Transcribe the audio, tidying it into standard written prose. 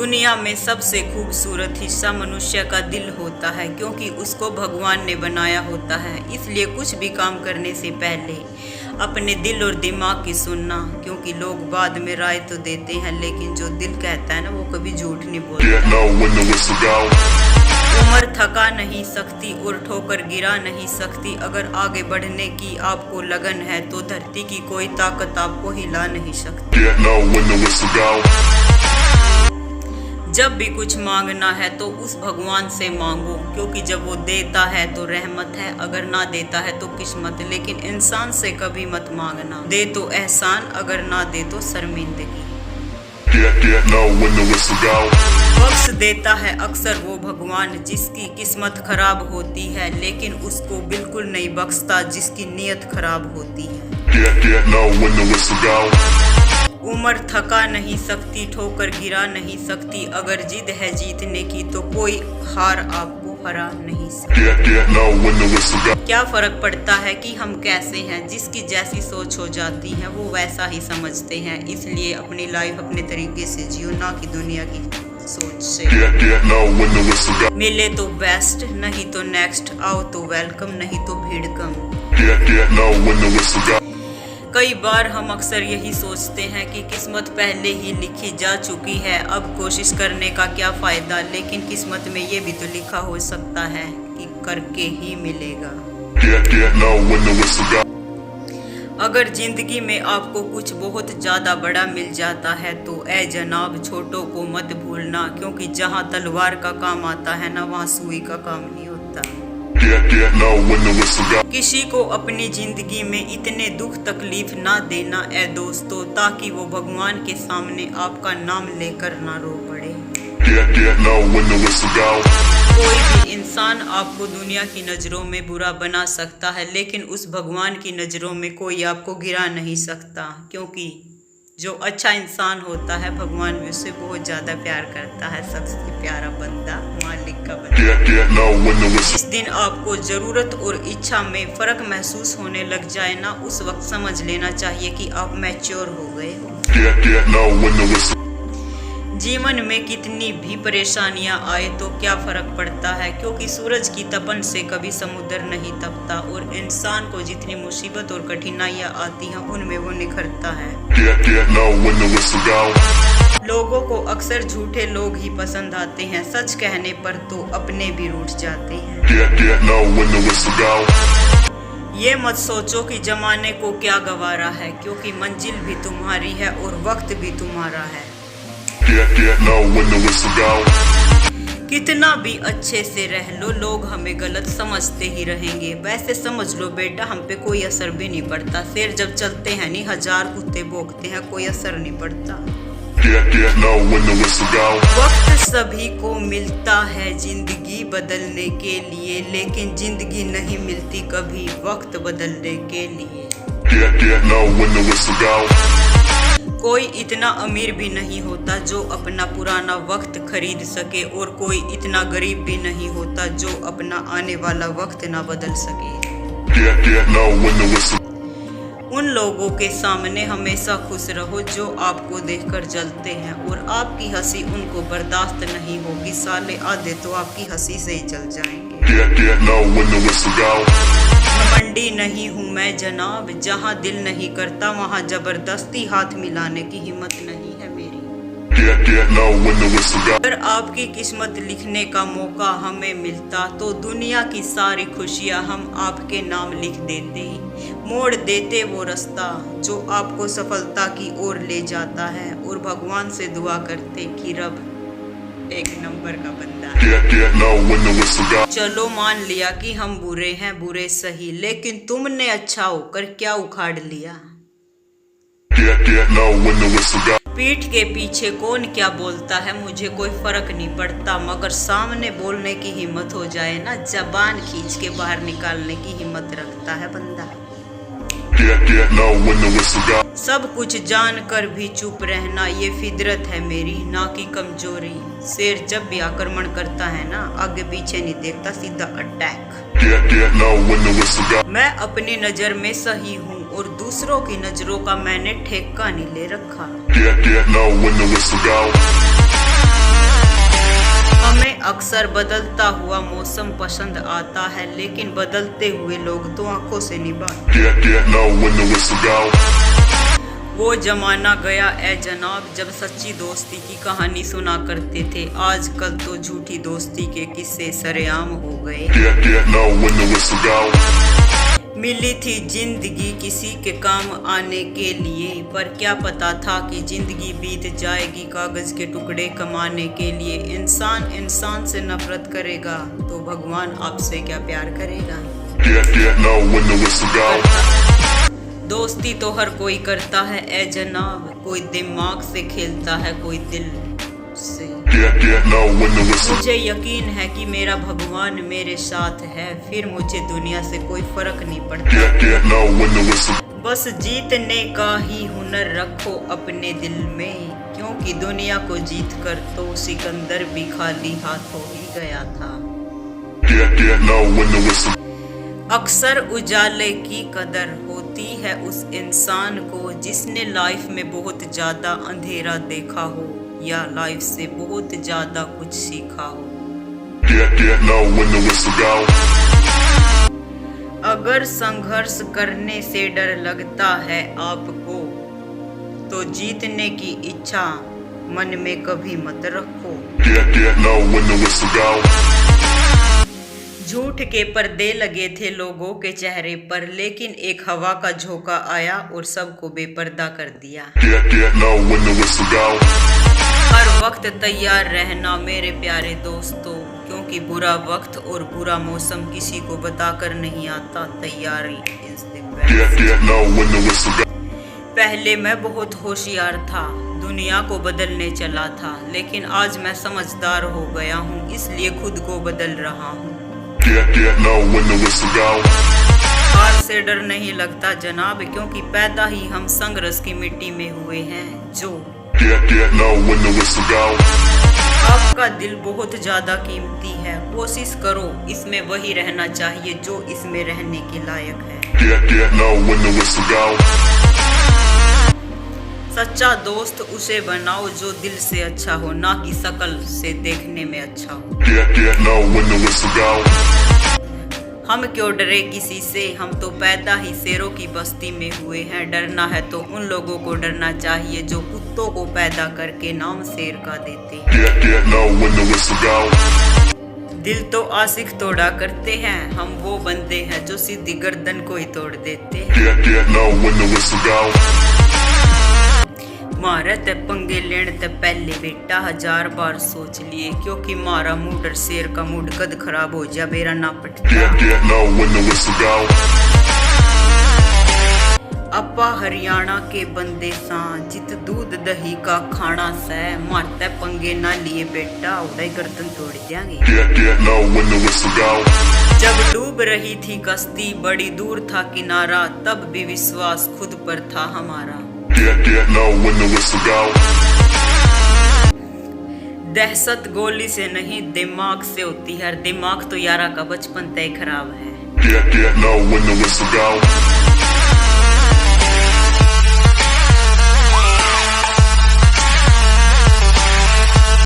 दुनिया में सबसे खूबसूरत हिस्सा मनुष्य का दिल होता है, क्योंकि उसको भगवान ने बनाया होता है। इसलिए कुछ भी काम करने से पहले अपने दिल और दिमाग की सुनना, क्योंकि लोग बाद में राय तो देते हैं, लेकिन जो दिल कहता है ना, वो कभी झूठ नहीं बोलता। उम्र थका नहीं सकती और ठोकर गिरा नहीं सकती। अगर आगे बढ़ने की आपको लगन है तो धरती की कोई ताकत आपको हिला नहीं सकती। जब भी कुछ मांगना है तो उस भगवान से मांगो, क्योंकि जब वो देता है तो रहमत है, अगर ना देता है तो किस्मत। लेकिन इंसान से कभी मत मांगना, दे तो एहसान, अगर ना दे तो शर्मिंदगी। बख्श देता है अक्सर वो भगवान जिसकी किस्मत खराब होती है, लेकिन उसको बिल्कुल नहीं बख्शता जिसकी नीयत खराब होती है। उम्र थका नहीं सकती, ठोकर गिरा नहीं सकती। अगर जिद है जीतने की तो कोई हार आपको हरा नहीं सकती। क्या फर्क पड़ता है कि हम कैसे हैं, जिसकी जैसी सोच हो जाती है वो वैसा ही समझते हैं। इसलिए अपनी लाइफ अपने तरीके से जियो, ना कि दुनिया की सोच से। मिले तो बेस्ट, नहीं तो नेक्स्ट। आओ तो वेलकम, नहीं तो भीड़ कम। कई बार हम अक्सर यही सोचते हैं कि किस्मत पहले ही लिखी जा चुकी है, अब कोशिश करने का क्या फ़ायदा। लेकिन किस्मत में ये भी तो लिखा हो सकता है कि करके ही मिलेगा। अगर जिंदगी में आपको कुछ बहुत ज़्यादा बड़ा मिल जाता है तो ए जनाब, छोटों को मत भूलना, क्योंकि जहाँ तलवार का काम आता है ना, वहाँ सुई का काम नहीं होता। किसी को अपनी जिंदगी में इतने दुख तकलीफ ना देना ए दोस्तों, ताकि वो भगवान के सामने आपका नाम लेकर ना रो पड़े। कोई भी इंसान आपको दुनिया की नज़रों में बुरा बना सकता है, लेकिन उस भगवान की नज़रों में कोई आपको गिरा नहीं सकता, क्योंकि जो अच्छा इंसान होता है भगवान भी उससे बहुत ज़्यादा प्यार करता है। सबसे प्यारा बंदा मालिक का बंदा। जिस दिन आपको ज़रूरत और इच्छा में फ़र्क महसूस होने लग जाए ना, उस वक्त समझ लेना चाहिए कि आप मैच्योर हो गए हो। जीवन में कितनी भी परेशानियां आए तो क्या फ़र्क पड़ता है, क्योंकि सूरज की तपन से कभी समुद्र नहीं तपता। और इंसान को जितनी मुसीबत और कठिनाइयां आती हैं उनमें वो निखरता है। लोगों को अक्सर झूठे लोग ही पसंद आते हैं, सच कहने पर तो अपने भी रूठ जाते हैं। ये मत सोचो कि जमाने को क्या गवारा है, क्योंकि मंजिल भी तुम्हारी है और वक्त भी तुम्हारा है। कितना भी अच्छे से रह लो, लोग हमें गलत समझते ही रहेंगे। वैसे समझ लो बेटा, हम पे कोई असर भी नहीं पड़ता। शेर जब चलते हैं नहीं, 1000 कुत्ते भौंकते हैं, कोई असर नहीं पड़ता। वक्त सभी को मिलता है जिंदगी बदलने के लिए, लेकिन जिंदगी नहीं मिलती कभी वक्त बदलने के लिए। कोई इतना अमीर भी नहीं होता जो अपना पुराना वक्त खरीद सके, और कोई इतना गरीब भी नहीं होता जो अपना आने वाला वक्त ना बदल सके। उन लोगों के सामने हमेशा खुश रहो जो आपको देखकर जलते हैं, और आपकी हंसी उनको बर्दाश्त नहीं होगी। साले आधे तो आपकी हंसी से ही जल जाएंगे। घमंडी नहीं हूँ मैं जनाब, जहाँ दिल नहीं करता वहाँ जबरदस्ती हाथ मिलाने की हिम्मत नहीं है मेरी। अगर आपकी किस्मत लिखने का मौका हमें मिलता तो दुनिया की सारी खुशियाँ हम आपके नाम लिख देते, मोड़ देते वो रास्ता जो आपको सफलता की ओर ले जाता है, और भगवान से दुआ करते कि रब एक नंबर का बंदा है। चलो मान लिया कि हम बुरे हैं, बुरे सही, लेकिन तुमने अच्छा होकर क्या उखाड़ लिया। पीठ के पीछे कौन क्या बोलता है मुझे कोई फर्क नहीं पड़ता, मगर सामने बोलने की हिम्मत हो जाए ना, जबान खींच के बाहर निकालने की हिम्मत रखता है बंदा। सब कुछ जानकर भी चुप रहना ये फितरत है मेरी, ना कि कमजोरी। शेर जब भी आक्रमण करता है ना, आगे पीछे नहीं देखता, सीधा अटैक। मैं अपनी नजर में सही हूँ और दूसरों की नजरों का मैंने ठेका नहीं ले रखा। हमें अक्सर बदलता हुआ मौसम पसंद आता है, लेकिन बदलते हुए लोग तो आंखों से निभाते। वो जमाना गया ए जनाब जब सच्ची दोस्ती की कहानी सुना करते थे। आजकल तो झूठी दोस्ती के किस्से सरेआम हो गए। मिली थी जिंदगी किसी के काम आने के लिए, पर क्या पता था कि जिंदगी बीत जाएगी कागज के टुकड़े कमाने के लिए। इंसान इंसान से नफरत करेगा तो भगवान आपसे क्या प्यार करेगा। दोस्ती तो हर कोई करता है ए जनाब, कोई दिमाग से खेलता है कोई दिल से। मुझे यकीन है कि मेरा भगवान मेरे साथ है, फिर मुझे दुनिया से कोई फर्क नहीं पड़ता। बस जीतने का ही हुनर रखो अपने दिल में, क्योंकि दुनिया को जीत कर तो सिकंदर भी खाली हाथों ही गया था। अक्सर उजाले की कदर होती है उस इंसान को जिसने लाइफ में बहुत ज्यादा अंधेरा देखा हो या लाइफ से बहुत ज्यादा कुछ सीखा हो। अगर संघर्ष करने से डर लगता है आपको, तो जीतने की इच्छा मन में कभी मत रखो। झूठ के पर्दे लगे थे लोगों के चेहरे पर, लेकिन एक हवा का झोंका आया और सबको बेपर्दा कर दिया। हर वक्त तैयार रहना मेरे प्यारे दोस्तों, क्योंकि बुरा वक्त और बुरा मौसम किसी को बताकर नहीं आता। तैयारी पहले मैं बहुत होशियार था, दुनिया को बदलने चला था, लेकिन आज मैं समझदार हो गया हूँ, इसलिए खुद को बदल रहा हूँ। हार से डर नहीं लगता जनाब, क्योंकि पैदा ही हम संघर्ष की मिट्टी में हुए हैं। जो आपका दिल बहुत ज्यादा कीमती है, कोशिश करो इसमें वही रहना चाहिए जो इसमें रहने के लायक है। सच्चा दोस्त उसे बनाओ जो दिल से अच्छा हो, ना कि शकल से देखने में अच्छा हो। हम क्यों डरे किसी से, हम तो पैदा ही शेरों की बस्ती में हुए हैं। डरना है तो उन लोगों को डरना चाहिए जो कुत्तों को पैदा करके नाम शेर का देते हैं। दिल तो आशिक तोड़ा करते हैं, हम वो बंदे हैं जो सीधी गर्दन को ही तोड़ देते हैं। मारा ते पंगे लेने ते पहले बेटा 1000 बार सोच लिए, क्योंकि मारा मूड और शेर का मूड कद खराब हो जा बेरा ना पटता। अपा हरियाणा के बंदे सा, जित दूध दही का खाना से, मारते पंगे ना लिए बेटा उड़ाई गर्दन तोड़ देंगे। जब डूब रही थी कश्ती, बड़ी दूर था किनारा, तब भी विश्वास खुद पर था हमारा। दहशत गोली से नहीं दिमाग से होती है, दिमाग तो यारा का बचपन तय खराब है।